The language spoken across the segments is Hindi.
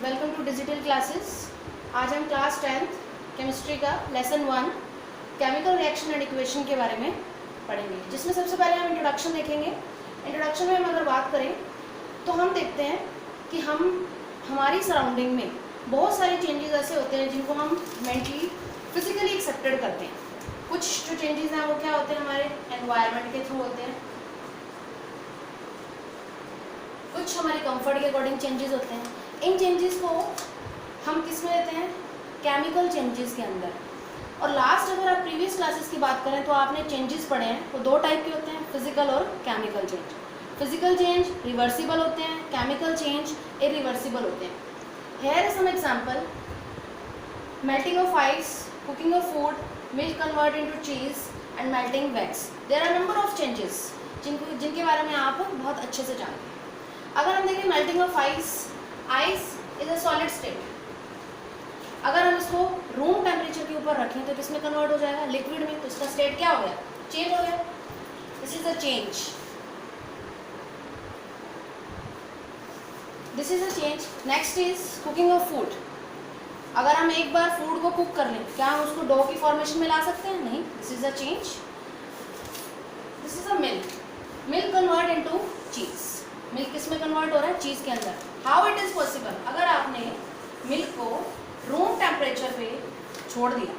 Welcome to digital classes. आज हम क्लास 10th केमिस्ट्री का lesson 1 chemical reaction and equation के बारे में पढ़ेंगे, जिसमें सबसे पहले हम इंट्रोडक्शन देखेंगे। इंट्रोडक्शन में हम अगर बात करें तो हम देखते हैं कि हमारी सराउंडिंग में बहुत सारे चेंजेस ऐसे होते हैं जिनको हम मेंटली फिजिकली एक्सेप्टेड करते हैं। कुछ जो चेंजेस हैं वो क्या होते हैं, हमारे एनवायरनमेंट के थ्रू होते हैं, कुछ हमारे कंफर्ट के अकॉर्डिंग चेंजेस होते हैं। इन चेंजेस को हम किस में लेते हैं, केमिकल चेंजेस के अंदर। और लास्ट अगर आप प्रीवियस क्लासेस की बात करें तो आपने चेंजेस पढ़े हैं, वो दो टाइप के होते हैं, फिजिकल और chemical change. Physical change reversible होते हैं, केमिकल चेंज इरिवर्सिबल होते हैं। Here is some example: melting of ice, cooking of food, milk convert into cheese and melting wax. There are number of changes जिनके बारे में आप बहुत अच्छे से जानते हैं। अगर हम देखें melting of ice, ice is a solid state. अगर हम इसको रूम टेम्परेचर के ऊपर रखें तो किसमें कन्वर्ट हो जाएगा, लिक्विड में। तो इसका स्टेट क्या हो गया, चेंज हो गया। This is a change, this is a change. Next is cooking of food. अगर हम एक बार फूड को कुक कर लें, क्या हम उसको डो की फॉर्मेशन में ला सकते हैं, नहीं। This is a change. This is a milk, milk convert into चीज। मिल्क किस में कन्वर्ट हो रहा है, चीज के अंदर। हाउ इट इज पॉसिबल, अगर आपने मिल्क को रूम टेम्परेचर पे छोड़ दिया,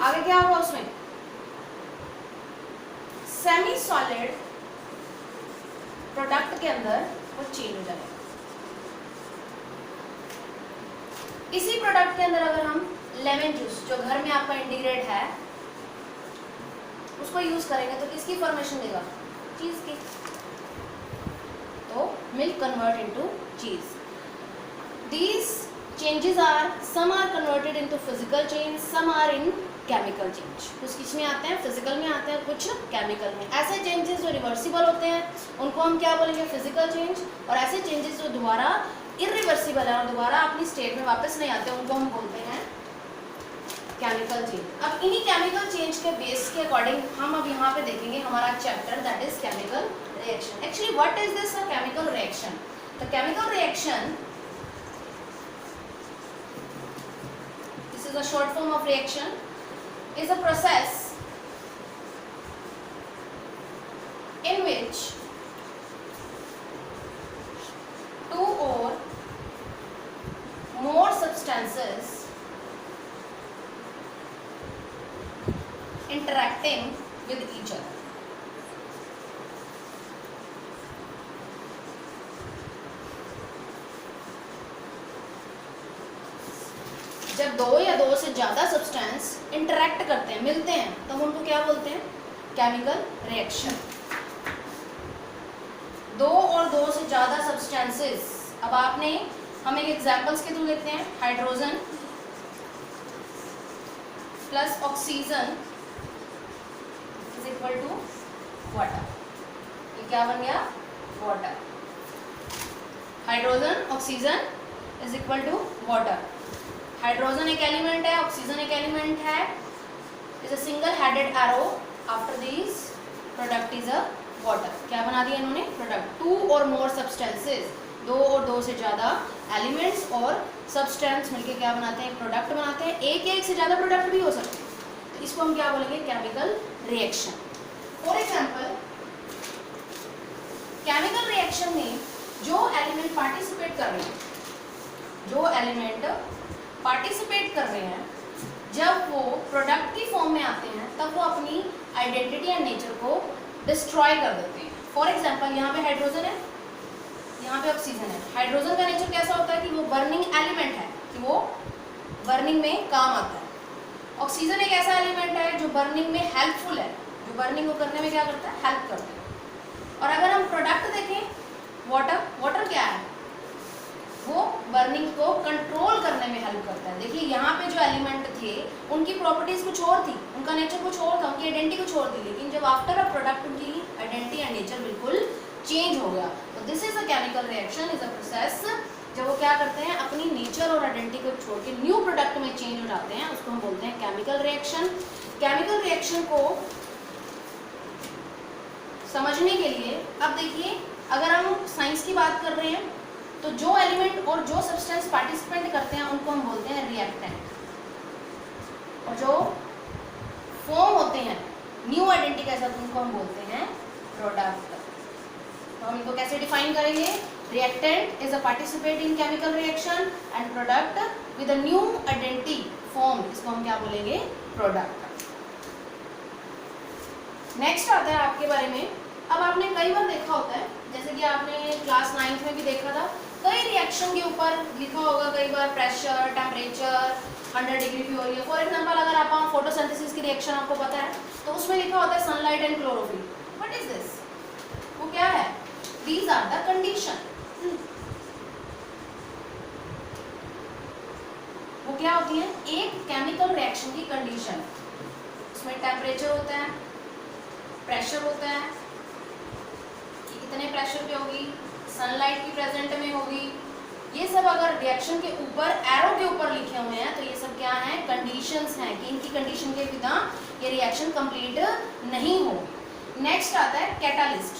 आगे क्या होगा, उसमें सेमी सॉलिड प्रोडक्ट के अंदर वो चेंज हो जाएगा। इसी प्रोडक्ट के अंदर अगर हम लेमन जूस, जो घर में आपका इंटीग्रेट है, उसको यूज करेंगे तो किसकी फॉर्मेशन देगा, चीज की। तो milk convert into cheese. These changes are, some are converted into physical change, some are in chemical change. कुछ किस में आते हैं, फिजिकल में आते हैं, कुछ केमिकल में। ऐसे चेंजेस जो रिवर्सिबल होते हैं उनको हम क्या बोलेंगे, फिजिकल चेंज। और ऐसे चेंजेस जो दोबारा इरिवर्सिबल है और दोबारा अपनी स्टेट में वापस नहीं आते, उनको हम बोलते हैं केमिकल चेंज। अब इन्हीं केमिकल चेंज के बेस के अकॉर्डिंग हम अब यहाँ पे देखेंगे हमारा chapter, that is chemical reaction. Actually, what is this a chemical reaction? The chemical reaction, this is a short form of reaction, is a process in which two or more substances interacting with each other. जब दो या दो से ज़्यादा सब्सटेंस इंटरेक्ट करते हैं, मिलते हैं, तो हम उनको क्या बोलते हैं, केमिकल रिएक्शन। दो और दो से ज़्यादा सब्सटेंसेस। अब आपने, हम एक एग्जांपल्स के थ्रू देखते हैं, hydrogen plus oxygen is equal to water. ये क्या बन गया, water. Hydrogen oxygen is equal to water. Hydrogen एक एलिमेंट है, ऑक्सीजन एक एलिमेंट है। Is a single headed arrow, after this product is a water. क्या बना दिया इन्होंने, प्रोडक्ट। टू और मोर सब्सटेंसेस, दो और दो से ज़्यादा एलिमेंट्स और सब्सटेंस मिलके क्या बनाते हैं, प्रोडक्ट बनाते हैं। एक या एक से ज़्यादा प्रोडक्ट भी हो सकते हैं, तो इसको हम क्या बोलेंगे, chemical reaction. For example, chemical reaction में जो एलिमेंट पार्टिसिपेट कर रहे हैं, जो एलिमेंट पार्टिसिपेट कर रहे हैं, जब वो प्रोडक्ट की फॉर्म में आते हैं तब वो अपनी आइडेंटिटी एंड नेचर को डिस्ट्रॉय कर देते हैं। फॉर एग्जांपल, यहाँ पे हाइड्रोजन है, यहाँ पे ऑक्सीजन है। हाइड्रोजन का नेचर कैसा होता है कि वो बर्निंग एलिमेंट है, कि वो बर्निंग में काम आता है। ऑक्सीजन एक ऐसा एलिमेंट है जो बर्निंग में हेल्पफुल है, जो बर्निंग को करने में क्या करता है, हेल्प करता है। और अगर हम प्रोडक्ट देखें, वाटर, वाटर क्या है, वो बर्निंग को कंट्रोल करने में हेल्प करता है। देखिए यहाँ पे जो एलिमेंट थे उनकी प्रॉपर्टीज कुछ और थी, उनका नेचर कुछ और था, उनकी आइडेंटिटी कुछ और थी, लेकिन जब आफ्टर अ प्रोडक्ट उनकी आइडेंटिटी एंड नेचर बिल्कुल चेंज हो गया। तो this is a chemical reaction, is a process जब वो क्या करते हैं, अपनी नेचर और आइडेंटिटी को छोड़ के न्यू प्रोडक्ट में चेंज हो जाते हैं, उसको हम बोलते हैं केमिकल रिएक्शन। केमिकल रिएक्शन को समझने के लिए अब देखिए, अगर हम साइंस की बात कर रहे हैं तो जो एलिमेंट और जो सब्सटेंस पार्टिसिपेट करते हैं उनको हम बोलते हैं रिएक्टेंट, और जो फॉर्म होते हैं न्यू आइडेंटिटी के साथ उनको हम बोलते हैं प्रोडक्ट। तो हम इनको कैसे डिफाइन करेंगे? Reactant is a participate in chemical reaction and product with a new identity form, इसको हम क्या बोलेंगे? प्रोडक्ट। नेक्स्ट आता है आपके बारे में, अब आपने कई बार देखा होता है, जैसे कि आपने क्लास 9th में भी देखा था, कई रिएक्शन के ऊपर लिखा होगा कई बार प्रेशर, टेम्परेचर, 100 डिग्री फ्यूरिया। फॉर एग्जांपल अगर आप फोटोसिंथेसिस की रिएक्शन आपको पता है तो उसमें लिखा होता है sunlight and chlorophyll. What is this? वो क्या है? These are the condition. वो क्या होती है? एक केमिकल रिएक्शन की कंडीशन। उसमें टेम्परेचर होता है, प्रेशर होता है कि इतने प्रेशर पे होगी, सनलाइट की प्रेजेंट में होगी। ये सब अगर रिएक्शन के ऊपर एरो के ऊपर लिखे हुए हैं तो ये सब क्या है? कंडीशंस हैं कि इनकी कंडीशन के बिना ये रिएक्शन कंप्लीट नहीं होगी। नेक्स्ट आता है कैटालिस्ट।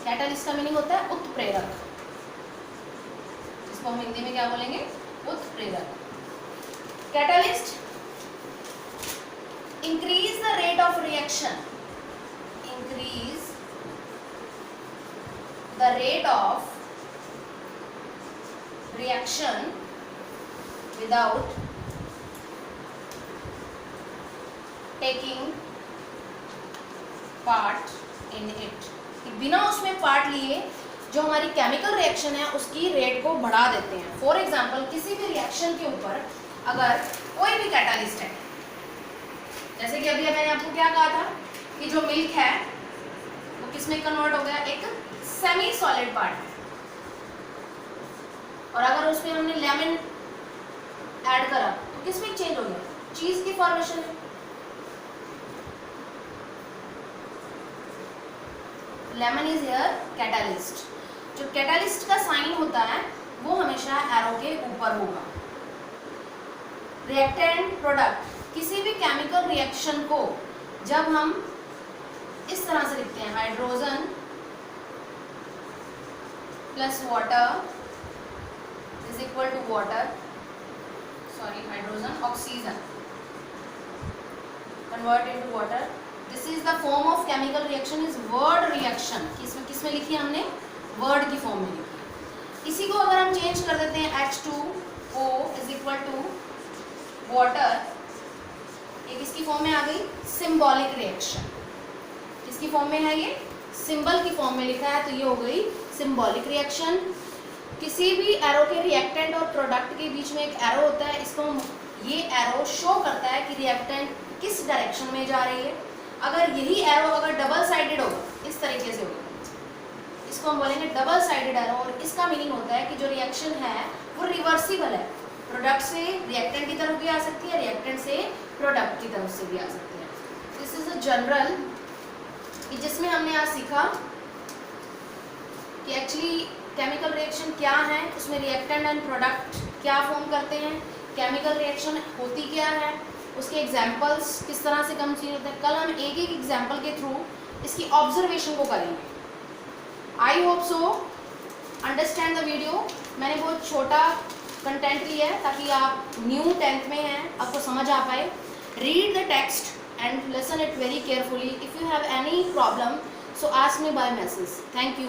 कैटालिस्ट का मीनिंग होता है उत्प्रेरक, जिसको हम हिंदी में क्या बोलेंगे? उत्प्रेरक। Catalyst increase the rate of reaction, increase the rate of reaction without taking part in it, कि बिना उसमें पार्ट लिए जो हमारी केमिकल रिएक्शन है उसकी रेट को बढ़ा देते हैं। फॉर एग्जांपल किसी भी रिएक्शन के ऊपर अगर कोई भी कैटालिस्ट है, जैसे कि अभी मैंने आपको क्या कहा था कि जो मिल्क है वो किसमें कन्वर्ट हो गया? एक सेमी सॉलिड पार्ट। और अगर उसमें हमने लेमन ऐड करा तो किसमें चेंज हो गया? चीज की फॉर्मेशन में। Lemon is here catalyst. जो कैटालिस्ट का साइन होता है वो हमेशा एरो के ऊपर होगा। रिएक्टेंट, प्रोडक्ट, किसी भी केमिकल रिएक्शन को जब हम इस तरह से लिखते हैं, hydrogen plus water is equal to water, sorry hydrogen oxygen convert into water, this is the form of chemical reaction is word reaction. किसमें लिखी है हमने? वर्ड की फॉर्म में लिखी। इसी को अगर हम चेंज कर देते हैं H2O is equal to water, ये किसकी फॉर्म में आ गई? Symbolic reaction. किसकी फॉर्म में है? ये सिंबल की फॉर्म में लिखा है, तो ये हो गई सिंबॉलिक रिएक्शन। किसी भी एरो के रिएक्टेंट और प्रोडक्ट के बीच में एक एरो होता है, इसको ये एरो शो करता है कि रिएक्टेंट किस डायरेक्शन में जा रही है। अगर यही एरो अगर डबल साइडेड होगा, इस तरीके से होगा, इसको हम बोलेंगे डबल साइडेड एरो, और इसका मीनिंग होता है कि जो रिएक्शन है वो रिवर्सिबल है। प्रोडक्ट से रिएक्टेंट की तरफ भी आ सकती है, रिएक्टेंट से प्रोडक्ट की तरफ से भी आ सकती है। दिस इज अ जनरल, जिसमें हमने आज सीखा कि एक्चुअली केमिकल रिएक्शन क्या है, उसमें रिएक्टेंट एंड प्रोडक्ट क्या फॉर्म करते हैं, केमिकल रिएक्शन होती क्या है, उसके एग्जांपल्स किस तरह से कम चीज होते हैं। कल हम एक एक एग्जांपल के थ्रू इसकी ऑब्जर्वेशन को करेंगे। I hope so understand the video. मैंने बहुत छोटा कंटेंट लिया है ताकि आप न्यू 10th में हैं, आपको समझ आ पाए। Read the text and listen it very carefully. If you have any problem, so ask me by message. Thank you.